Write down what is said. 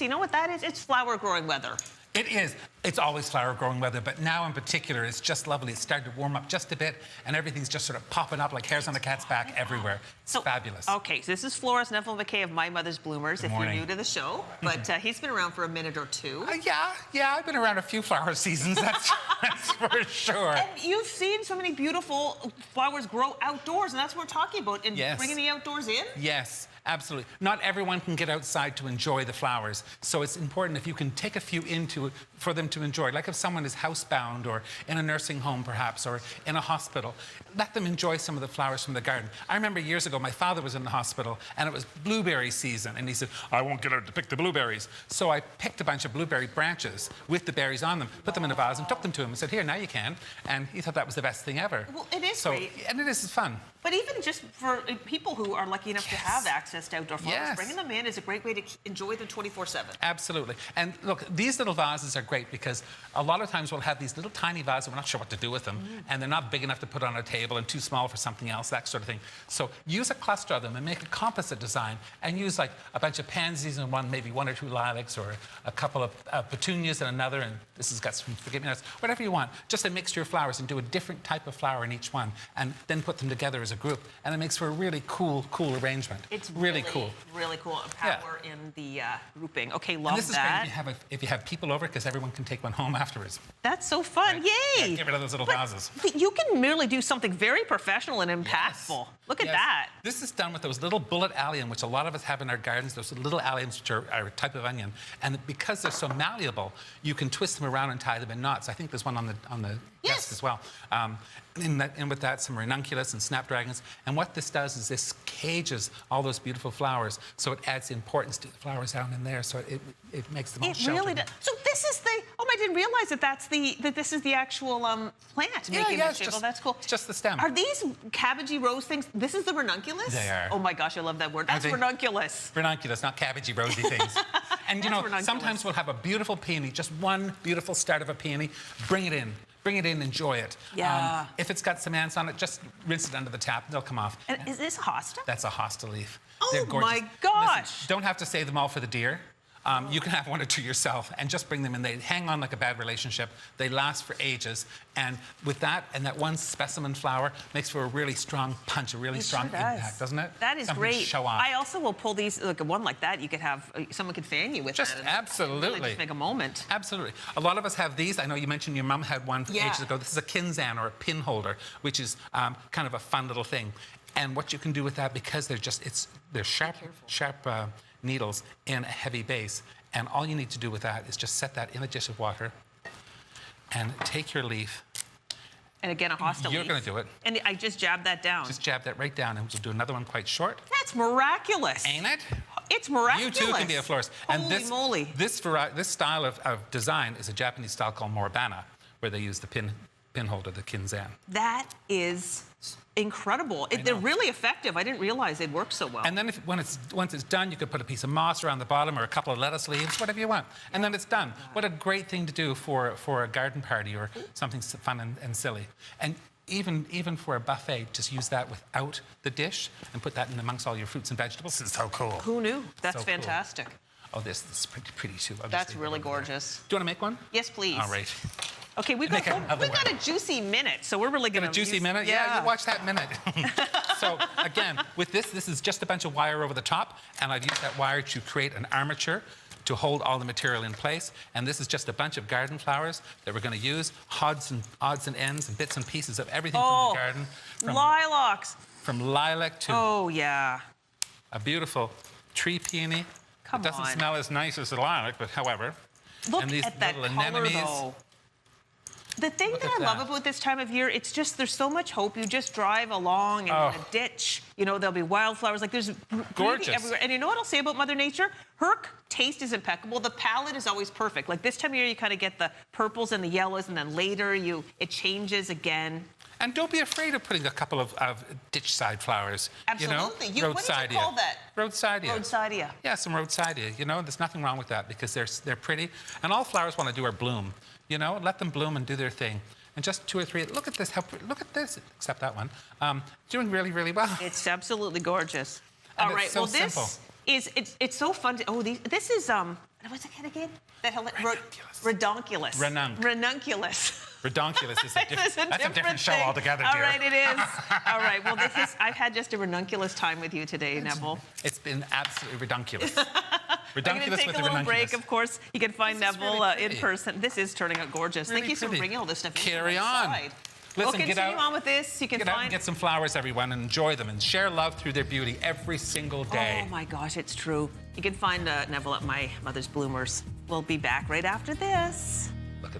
Lisa, you know what that is? It's flower growing weather. It is. It's always flower growing weather, but now in particular, it's just lovely. It's started to warm up just a bit, and everything's just sort of popping up like hairs on a cat's back everywhere. It's fabulous. Okay, so this is florist Neville MacKay of My Mother's Bloomers, Good if morning. you're new to the show. But he's been around for a minute or two. Yeah, I've been around a few flower seasons, that's for sure. And you've seen so many beautiful flowers grow outdoors, and that's what we're talking about, and bringing the outdoors in? Yes. Absolutely. Not everyone can get outside to enjoy the flowers, so it's important if you can take a few into it for them to enjoy. Like if someone is housebound or in a nursing home perhaps or in a hospital, let them enjoy some of the flowers from the garden. I remember years ago my father was in the hospital and it was blueberry season and he said, I won't get out to pick the blueberries. So I picked a bunch of blueberry branches with the berries on them, put them in a vase and took them to him and said, here, now you can. And he thought that was the best thing ever. Well, it is great. And it is fun. But even just for people who are lucky enough to have access to outdoor flowers, bringing them in is a great way to enjoy them 24/7. Absolutely. And look, these little vases are great because a lot of times we'll have these little tiny vases, we're not sure what to do with them, and they're not big enough to put on a table and too small for something else, that sort of thing. So use a cluster of them and make a composite design and use like a bunch of pansies in one, maybe 1 or 2 lilacs, or a couple of petunias in another, and this has got some forget-me-nots, whatever you want. Just a mixture of flowers and do a different type of flower in each one, and then put them together as a group, and it makes for a really cool arrangement. It's really cool. Really cool power in the grouping. Okay, love and this that. is great if you have people over, because everyone can take one home afterwards. That's so fun. Right? Yay! Yeah, get rid of those little vases. You can merely do something very professional and impactful. Look at that. This is done with those little bullet allium, which a lot of us have in our gardens, those little alliums, which are a type of onion. And because they're so malleable, you can twist them around and tie them in knots. I think there's one on the desk as well. And with that, some ranunculus and snapdragons. And what this does is this cages all those beautiful flowers, so it adds importance to the flowers down in there, so it makes them all sheltered. It really does. So this is the, I didn't realize that this is the actual plant making the shape. Oh, that's cool. It's just the stem. Are these cabbagey rose things? This is the ranunculus? They are. Oh my gosh, I love that word. That's ranunculus. Ranunculus, not cabbagey rosy things. And you know, sometimes we'll have a beautiful peony, just one beautiful start of a peony, bring it in. Bring it in, enjoy it. Yeah. If it's got some ants on it, just rinse it under the tap. They'll come off. And is this hosta? That's a hosta leaf. Oh, they're gorgeous. my gosh. Listen, don't have to save them all for the deer. You can have 1 or 2 yourself and just bring them in. They hang on like a bad relationship. They last for ages. And with that and that one specimen flower makes for a really strong punch, a really strong impact, doesn't it? That is something great. To show off. I also will pull these, like one like that, you could have, someone could fan you with just that. Absolutely. Really just make a moment. Absolutely. A lot of us have these. I know you mentioned your mum had one ages ago. This is a kinzan, or a pin holder, which is kind of a fun little thing. And what you can do with that, because they're sharp needles in a heavy base, and all you need to do with that is just set that in a dish of water and take your leaf. And again, a hosta leaf. You're going to do it. And I just jabbed that down. Just jab that right down, and we'll do another one quite short. That's miraculous. Ain't it? It's miraculous. You too can be a florist. Holy moly. This style of design is a Japanese style called moribana, where they use the pin holder, the kinzan. That is incredible. They're really effective. I didn't realize they'd work so well. And then once it's done, you could put a piece of moss around the bottom or a couple of lettuce leaves, whatever you want. And then it's done. What a great thing to do for a garden party or something fun and silly. And even for a buffet, just use that without the dish and put that in amongst all your fruits and vegetables. It's so cool. Who knew? That's so fantastic. Cool. Oh, this is pretty too. That's really gorgeous. Do you want to make one? Yes, please. All right. Okay, we've got a juicy minute, so we're really going to... A juicy minute? Yeah, you watch that minute. So, again, with this is just a bunch of wire over the top, and I've used that wire to create an armature to hold all the material in place. And this is just a bunch of garden flowers that we're going to use, odds and ends and bits and pieces of everything from the garden. Lilacs. From lilac to... Oh, yeah. A beautiful tree peony. Come on. It doesn't smell as nice as the lilac, but however. Look and these at that little color, anemones. though. The thing that I love about this time of year, it's just, there's so much hope. You just drive along and in a ditch, you know, there'll be wildflowers. Like, there's beauty everywhere. And you know what I'll say about Mother Nature? Her taste is impeccable. The palette is always perfect. Like, this time of year, you kind of get the purples and the yellows, and then later it changes again. And don't be afraid of putting a couple of ditch-side flowers. Absolutely. You know? What did you call that? Roadsidea. Roadsidea. Yeah, some roadsidea. You know, there's nothing wrong with that because they're pretty. And all flowers want to do are bloom. You know, let them bloom and do their thing. And just 2 or 3. Look at this. Look at this. Except that one. Doing really, really well. It's absolutely gorgeous. And all right. So well, this simple. It's so fun to, this is What's it again? Redonkulous. Redonkulous. Redonkulous is that's a different show altogether, dear. All right, it is. All right, well, I've had just a redonkulous time with you today, Neville. It's been absolutely redonkulous. We're going to take a little break, of course. You can find Neville in person. This is turning out gorgeous. Really Thank you for bringing all this stuff. Carry on. Listen, we'll continue on with this. You can get out and get some flowers, everyone, and enjoy them and share love through their beauty every single day. Oh, my gosh, it's true. You can find Neville at my mother's bloomers. We'll be back right after this.